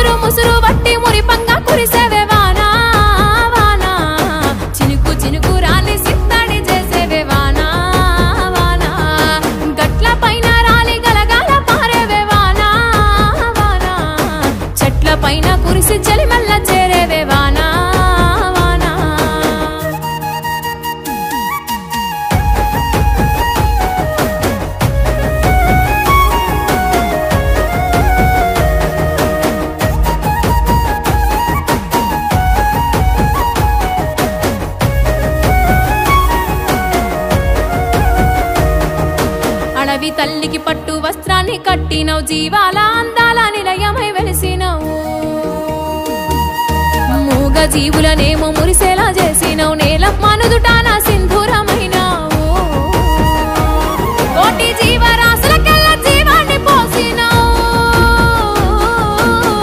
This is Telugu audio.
ముసురు ముసురు వట్టి మురిపంగా కురిసేవే వానా వానా చినుకు చినుకు రాలి సిత్తడి చేసేవే వానా వానా గట్ల పైన రాలి గలగాల పారేవే వానా వానా చెట్ల పైన కురిసి చలిమల్ల చేరేవే వానా వానా అడవి తల్లికి పట్టు వస్త్రాన్ని కట్టినవు జీవాల అందాల నిలయమై వెలిసినవు మూగ జీవులనేమో మురిసేలా చేసినవు నేల మనుదుటాన